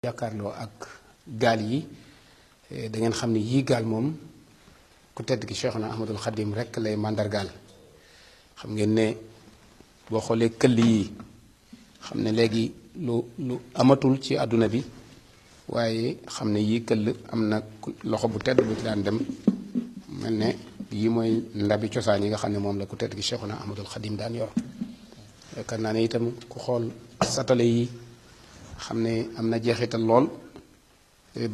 jàkkaarloo ak gaal yi da ngeen xam ne yii gaal moom ku tedd ki Cheikhuna Ahmadul Xadim rek lay màndargaal. xam ngeen ne boo xoolee këll yi xam ne léegi lu amatul ci àdduna bi, waaye xam ne yii këll am na loxo bu tedd bu ci daan dem, mel ne yii mooy ndabi cosaan yi nga xam ne moom la ku tedd ki Cheikhuna Ahmadul Xadim daan yor. yaakaar naa ne itam ku xool satale yi xam ne am na jeexital lool.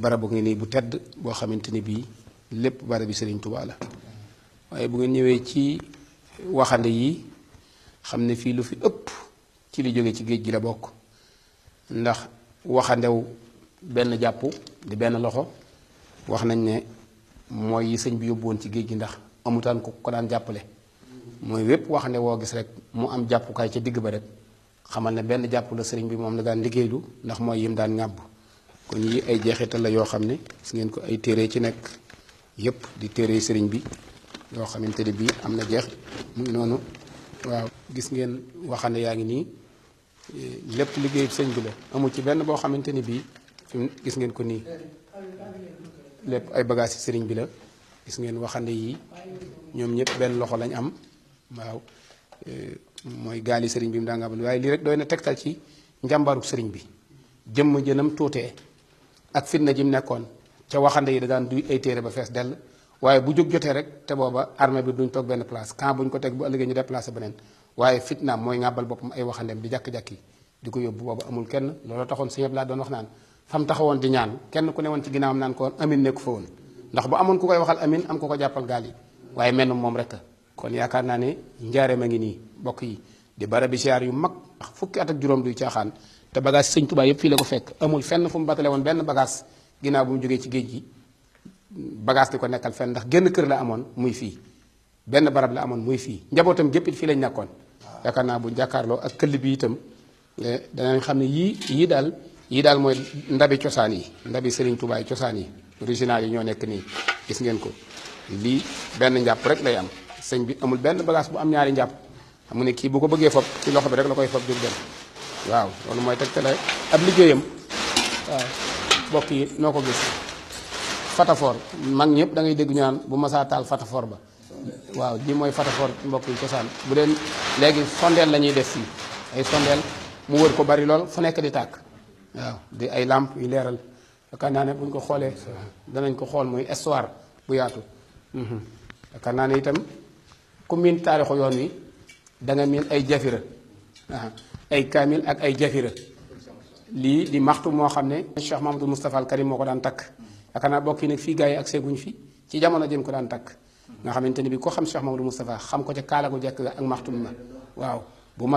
barabu ngi nii bu tedd boo xamante ni bii lépp barabi Sëriñ Tuubaa la. waaye bu ngeen ñëwee ci waxande yi xam ne fii lu fi ëpp ci li jóge ci géej gi la bokk, ndax waxandew benn jàpp di benn loxo wax nañ ne mooy yi sëñ bi yóbbu woon ci géej gi, ndax amutaan ku ko daan jàppale. mooy wépp waxande woo gis rek mu am jàppukaay ca digg ba rek xamal ne benn jàpp la sëriñ bi moom la daan liggéeylu, ndax mooy yim daan ŋàbb. kon yi ay jeexital la yoo xam ne gis ngeen ko, ay téere ci nekk yépp di téere sëriñ bi yoo xamante ne bii am na jeex mu ngi noonu. waaw gis ngeen waxande yaa ngi nii lépp liggéey sëñ bi la, amul ci benn boo xamante ni bii gis ngeen ko nii lépp ay bagages ci sëriñ bi la. gis ngeen waxande yi ñoom ñëpp benn loxo lañ am. waaw mooy gaali sëriñ bi mu daa nga am, waaye lii rek doy na tegtal ci njàmbaaruk sëriñ bi, jëmm jënam tuutee ak fitna ji mu nekkoon ca waxande yi da daan duy ay téere ba fees dell. waaye bu jóg jotee rek te booba armée bi duñ toog benn place, quand buñ ko teg bu ëllëgee ñu déplacé beneen, waaye fitnaam mooy ngàbbal boppam ay waxandeem di jàkk-jàkki di ko yóbbu. booba amul kenn, loolu taxoon sëñ Abdu Lahat doon wax naan fam taxawoon di ñaan kenn ku ne woon ci ginnaawam naan ko amin nekku fa woon, ndax bu amoon ku koy waxal amin am ko ko jàppal gaal yi, waaye menn moom rek. kon yaakaar naa ne njaareem a ngi nii bokk yi di barabi siyaar yu mag, fukki at ak juróom duy caaxaan, te bagage sëñ Tuubaa yëpp fii la ko fekk. amul fenn fu mu batale woon benn bagage ginnaaw bu mu jógee ci géej gi bagage di ko nekkal fenn, ndax génn kër la amoon muy fii, benn barab la amoon muy fii, njabootam gépp it fii lañ nekkoon. yaakaar naa bu jàkkaarloo ak këll bi itam danañ xam ne yii daal mooy ndabi cosaan yi, ndabi Sëriñ Tuubaa yi cosaan yi original yi ñoo nekk nii. gis ngeen ko, lii benn njàpp rek lay am, sëñ bi amul benn bagage bu am ñaari njàpp. xam nga ne kii bu ko bëggee fob ci loxo bi rek la koy fob jóg dem. waaw loolu mooy tegtale ab liggéeyam. waaw mbokk yi noo ko gis fatafoor mag ñëpp da ngay dégg ñu naan bu masaa taal fatafoor ba. waaw lii mooy fatafoor mbokk yi cosaan. bu dee léegi sondeel la ñuy def fii, ay sondeel mu wër ko bari lool fu nekk di tàkk. waaw di ay làmp yu leeral. yaakaar naa ne buñ ko xoolee danañ ko xool muy histoire bu yaatu. yaakaar naa ne itam ku miin taarixu yoon wi da nga miin ay jafira, ay kaamil ak ay jafira. lii di maxtu moo xam ne Cheikh Mahamadou Moustapha al Karim moo ko daan takk. yaakaar naa bokk yi nag fii gars yi ak seeguñ fi ci jamono jëm ko daan takk, nga xamante ni bi ko xam Cheikh Mahamadou Moustapha xam ko ca kaala gu jekk ak maxtum ma. waaw bu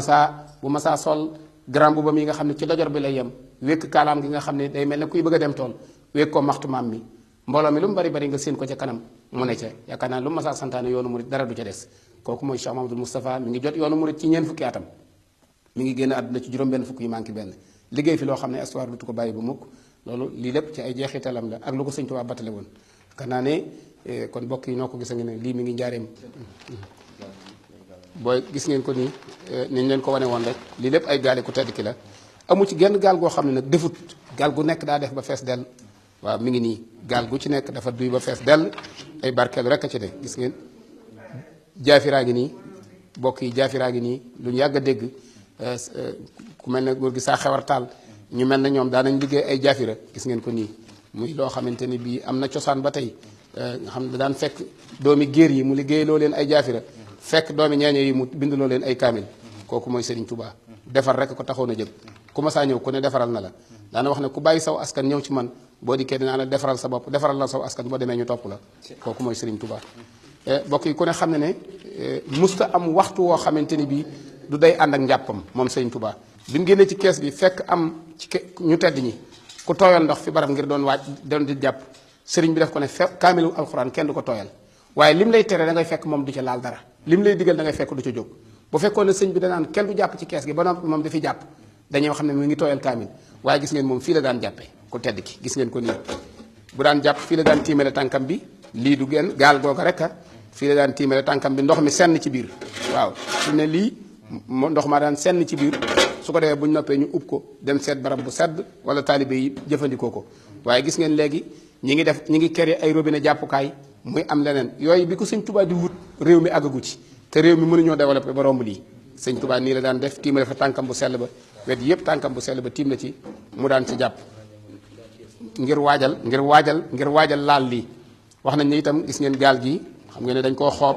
masaa sol grand bu ba mi nga xam ne ci dojor bi lay yem, wékk kaalaam gi nga xam ne day mel ne kuy bëgg a dem tool, wékk ko maxtumaam mi, mbooloo mi lu mu bari bari nga séen ko ca kanam mu ne ca. yaakaar naa lu masaa santaane yoonu murit dara du ca des. kooku mooy Cheikh Mahamadou Moustapha, mi ngi jot yoonu murit ci ñeent fukki atam, mi ngi génn àdduna ci juróom benn fukk yi manqué benn, liggéey fi loo xam ne histoire dutu ko bàyyi bu mukk. loolu lii lépp ci ay jeexitalam la ak lu ko sëñ Tuubaa battale woon. yaakaar naa ne kon mbokk yi noo ko gis nga ne lii mi ngi njaareem. booy gis ngeen ko nii ni ñu leen ko wane woon rek, lii lépp ay gaale ku tedd ki la. amu ci genn gaal goo xam ne nag defut, gaal gu nekk daa def ba fees dell. waaw mi ngi nii gaal gu ci nekk dafa duy ba fees dell, ay barkeelu rek a ci de. gis ngeen jaafiraa ngi nii mbokk yi, jaafiraa ngi nii lu ñu yàgg a dégg. ku mel ne góor gi saa xewar taal ñu mel ne ñoom daanañ liggéey ay jaafira. gis ngeen ko nii muy loo xamante ni bii am na cosaan ba tey, nga xam ne daan fekk doomi géer yi mu liggéey loo leen ay jaafira, fekk doomi ñeeño yi mu bind loo leen ay kaamil. kooku mooy Serigne Touba, defar rek ko taxoon a jëg. ku ma saa ñëw ku ne defaral na la, daana wax ne ku bàyyi saw askan ñëw ci man boo dikkee dinaa la defaral sa bopp, defaral la saw askan boo demee ñu topp la. kooku mooy Serigne Touba. mbokk yi ku ne xam ne ne musta am waxtu woo xamante ni bii du day ànd ak njàppam moom Serigne Touba. bi mu génnee ci kees bi fekk am ci ñu tedd ñi ku tooyal ndox fi barab ngir doon di jàpp, sëriñ bi def ko ne kaamilu alxuraan kenn du ko tooyal, waaye lim lay tere da ngay fekk moom du ca laal dara, lim lay digal da ngay fekk du ca jóg. bu fekkoon ne sëñ bi danaan kenn du jàpp ci kees gi ba noppi moom dafiy jàpp, dañoo xam ne mu ngi tooyal kaamil. waaye gis ngeen moom fii la daan jàppee ku tedd ki, gis ngeen ko nii bu daan jàpp fii la daan tiimale tànkam bi, lii du genn gaal googa rek fii la daan tiimale tànkam bi, ndox mi senn ci biir. waaw su ne lii ndox maa daan senn ci biir su ko defee bu ñu noppee ñu ub ko dem seet barab bu sedd wala taalibe yi jëfandikoo ko waaye gis ngeen léegi ñi ngi créé ay robinet jàppukaay muy am leneen yooyu bi ko sëñ Tuubaa di wut réew mi àggagu ci te réew mi mënuñoo développé ba romb lii sëñ Tuubaa nii la daan def tiimale fa tànkam bu sell ba wet yëpp tànkam bu sell ba tiim na ci mu daan ci jàpp ngir waajal laal lii wax nañ ne itam gis ngeen gaal gi xam ngeen ne dañ koo xoob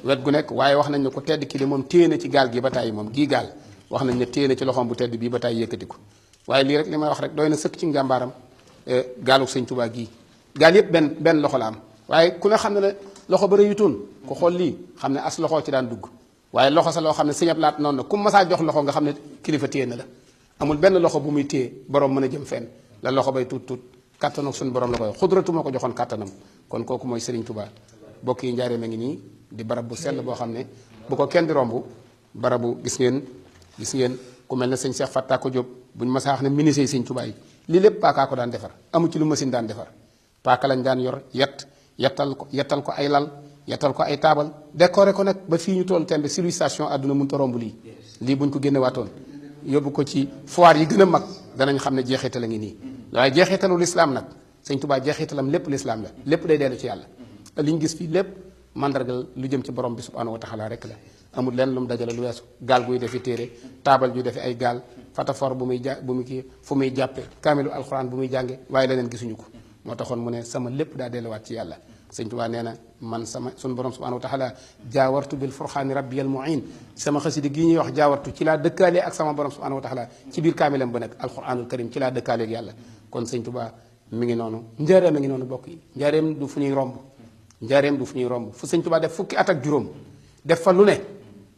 wet gu nekk waaye wax nañ ne ko tedd ki de moom téye na ci gaal gi ba tàyyi moom gii gaal wax nañ ne téye na ci loxoom bu tedd bii ba tàyyi yëkkati ko waaye lii rek li may wax rek doy na sëkk ci njàmbaaram gaalu sëñ Tuubaa gii gaal yëpp benn loxo la am waaye ku ne xam ne ne loxo ba rëyutoon ku xool lii xam ne as loxo ci daan dugg waaye loxo sa loo xam ne sëñ Abdu Lahat noonu na ku masaa jox loxo nga xam ne kilifa téye na la amul benn loxo bu muy téye borom mën a jëm fenn la loxo bay tuut kàttanu suñu borom la koy xudratu moo ko joxoon kàttanam kon kooku mooy Serigne Touba bokk yi njaareem a ngi nii di barab bu sell boo xam ne bu ko kenn di romb barabu gis ngeen ku mel ne sëñ Cheikh Fatta ko Diop buñ masaa wax ne ministre yi sëñ Touba yi lii lépp paakaa ko daan defar amu ci lu machine daan defar paaka lañ daan yor yettal ko ay lal yettal ko ay taabal décoré ko nag ba fii ñu toll tembe civilisation àdduna mënut a romb lii buñ ko génne waatoon yóbbu ko ci foire yi gën a mag danañ xam ne jeexital a ngi nii waaye jeexitalu lislaam nag sëñ Tuubaa jeexitalam lépp lislaam la lépp day dellu ci yàlla li ñu gis fii lépp mandargal lu jëm ci borom bi subhaanahu wa taala rek la amul lenn lu mu dajale lu weesu gaal guy defi téere taabal ju defi ay gaal fatafor bu muy kii fu muy jàppe kaamilu alxuraan bu muy jànge waaye leneen gisuñu ko moo taxoon mu ne sama lépp daa delluwaat ci yàlla sëñ Tuubaa nee na man sama suñu borom subhaanahu wa taala jaawartu bil furxaani rabbiyal muin sama xasida gi ñuy wax jaawartu ci laa dëkkaalee ak sama borom subhaanahu wa taala ci biir kaamilam ba nekk alxuraanul karim ci laa dëkkaalee ak yàlla kon sëñ Tuubaa mi ngi noonu njaareem a ngi noonu bokk yi njaareem du fu ñuy romb fu sëñ Tuubaa def fukki at ak juróom def fa lu ne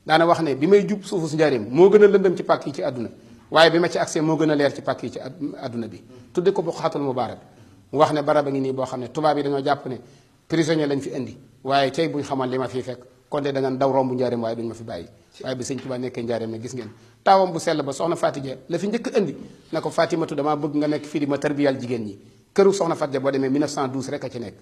daana wax ne bi may jub suufu su njaareem moo gën a lëndëm ci pàkk yi ci àdduna waaye bi ma ci accès moo gën a leer ci pàkk yi ci àdduna bi tudde ko Buqaatul Mubaarak mu wax ne barab a ngi nii boo xam ne tubaab yi dañoo jàpp ne prisonnier lañ fi indi waaye tey buñ xamal li ma fii fekk kon de da nga daw rombu njaareem waaye duñ ma fi bàyyi waaye bi sëñ Tuubaa nekkee njaareem ne gis ngeen taawam bu sell ba soxna Faatija la fi njëkk indi na ko Fatimatu damaa bëgg nga nekk fii di ma tarbiyal jigéen ñi këru soxna Faatija boo demee 1912 rek a ci nekk